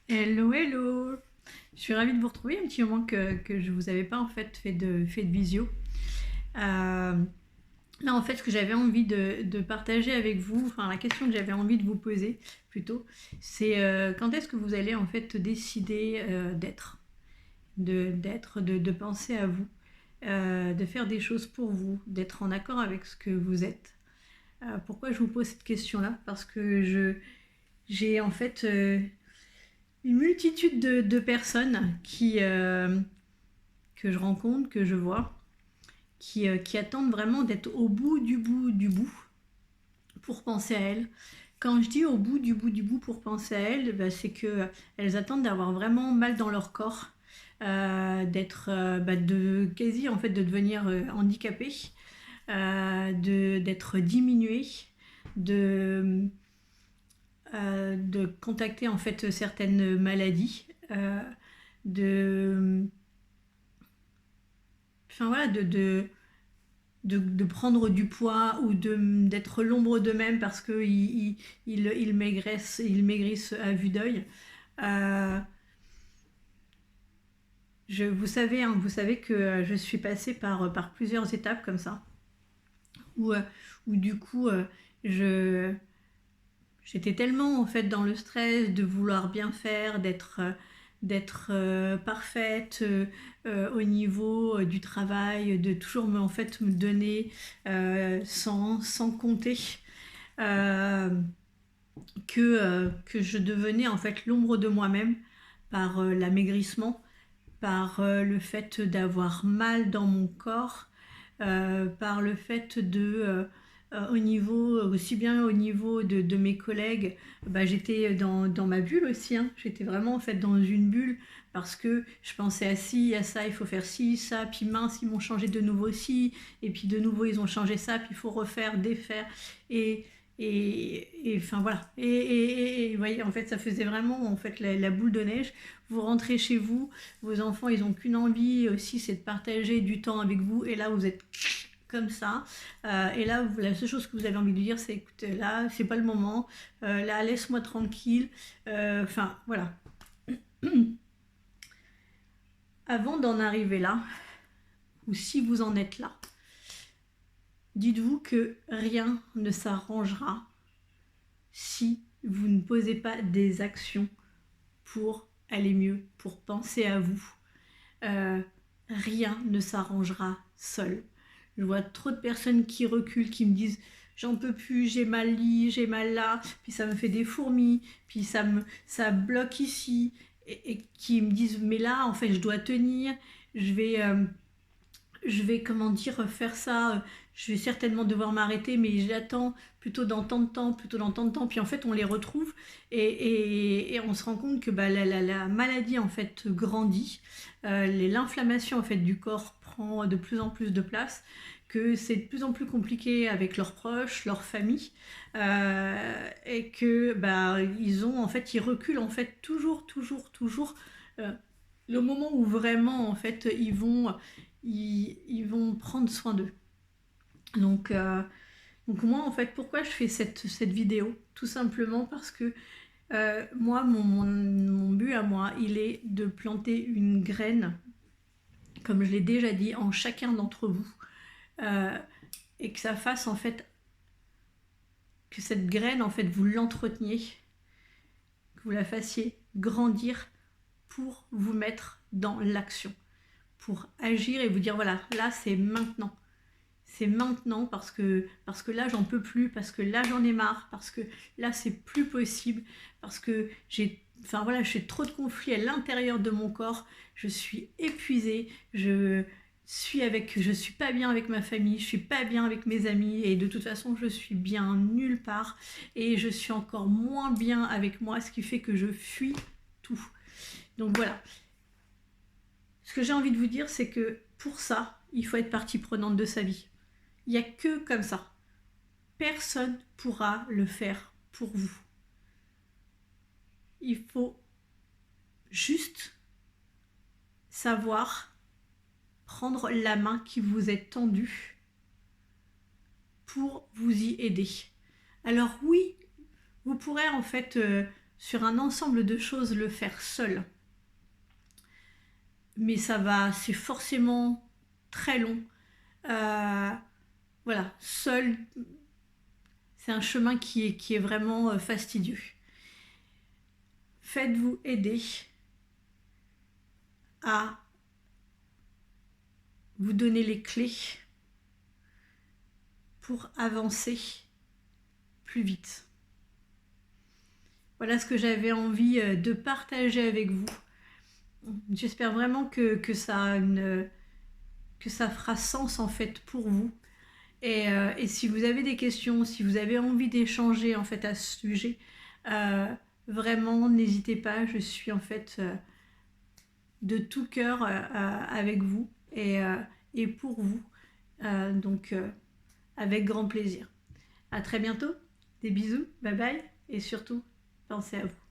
Hello, hello! Je suis ravie de vous retrouver, un petit moment que je ne vous avais pas en fait fait de visio. Là en fait ce que j'avais envie de partager avec vous, enfin la question que j'avais envie de vous poser plutôt, c'est quand est-ce que vous allez en fait décider de penser à vous, de faire des choses pour vous, d'être en accord avec ce que vous êtes. Pourquoi je vous pose cette question-là? Parce que j'ai en fait une multitude de personnes que je rencontre, que je vois, qui attendent vraiment d'être au bout du bout du bout pour penser à elles. Quand je dis au bout du bout du bout pour penser à elles, bah, c'est qu'elles attendent d'avoir vraiment mal dans leur corps, d'être quasi en fait de devenir handicapées, d'être diminuées, de, de contacter en fait certaines maladies, de, enfin voilà, de prendre du poids ou d'être l'ombre d'eux-mêmes parce qu'ils maigrissent à vue d'œil. Euh, vous savez que je suis passée par plusieurs étapes comme ça, où, euh, où du coup, je, j'étais tellement en fait dans le stress de vouloir bien faire, d'être parfaite au niveau du travail, de toujours en fait me donner sans compter, euh, que je devenais en fait l'ombre de moi-même par l'amaigrissement, par le fait d'avoir mal dans mon corps, par le fait au niveau, aussi bien au niveau de mes collègues, bah, j'étais dans ma bulle aussi, hein. J'étais vraiment en fait dans une bulle parce que je pensais à ci, à ça, il faut faire ci, ça, puis mince, ils m'ont changé de nouveau ci, et puis de nouveau ils ont changé ça, puis il faut refaire, défaire, et, enfin voilà. Vous voyez, en fait, ça faisait vraiment en fait la boule de neige. Vous rentrez chez vous, vos enfants, ils n'ont qu'une envie aussi, c'est de partager du temps avec vous. Et là, vous êtes comme ça. Et là, la seule chose que vous avez envie de dire, c'est écoute, là, c'est pas le moment. Là, laisse-moi tranquille. Enfin, voilà. Avant d'en arriver là, ou si vous en êtes là, dites-vous que rien ne s'arrangera si vous ne posez pas des actions pour aller mieux, pour penser à vous. Euh, Rien ne s'arrangera seul. Je vois trop de personnes qui reculent, qui me disent j'en peux plus, j'ai mal là, j'ai mal là, puis ça me fait des fourmis, puis ça bloque ici, et qui me disent mais là en fait je dois tenir, je vais comment dire, faire ça, je vais certainement devoir m'arrêter, mais j'attends plutôt dans tant de temps, plutôt dans tant de temps. Puis en fait, on les retrouve et on se rend compte que bah, la maladie en fait grandit, l'inflammation en fait du corps prend de plus en plus de place, que c'est de plus en plus compliqué avec leurs proches, leur famille, et que bah ils reculent en fait toujours. euh, le moment où vraiment en fait ils vont prendre soin d'eux. Donc, euh, donc moi en fait pourquoi je fais cette vidéo? Tout simplement parce que moi mon but à moi il est de planter une graine, comme je l'ai déjà dit, en chacun d'entre vous, euh, et que ça fasse en fait que cette graine en fait vous l'entreteniez, que vous la fassiez grandir pour vous mettre dans l'action, pour agir et vous dire voilà, là c'est maintenant. C'est maintenant parce que là j'en peux plus, parce que là j'en ai marre, parce que là c'est plus possible, parce que j'ai trop de conflits à l'intérieur de mon corps, je suis épuisée, je suis pas bien avec ma famille, je suis pas bien avec mes amis, et de toute façon je suis bien nulle part, et je suis encore moins bien avec moi, ce qui fait que je fuis tout. Donc voilà, ce que j'ai envie de vous dire, c'est que pour ça il faut être partie prenante de sa vie. Il n'y a que comme ça. Personne ne pourra le faire pour vous. Il faut juste savoir prendre la main qui vous est tendue pour vous y aider. Alors oui, vous pourrez en fait sur un ensemble de choses le faire seul. Mais c'est forcément très long. Voilà, seul, c'est un chemin qui est vraiment fastidieux. Faites-vous aider à vous donner les clés pour avancer plus vite. Voilà ce que j'avais envie de partager avec vous. J'espère vraiment que ça fera sens en fait pour vous. Et si vous avez des questions, si vous avez envie d'échanger en fait à ce sujet, vraiment n'hésitez pas. Je suis en fait de tout cœur avec vous et pour vous. Donc avec grand plaisir. À très bientôt. Des bisous. Bye bye. Et surtout, pensez à vous.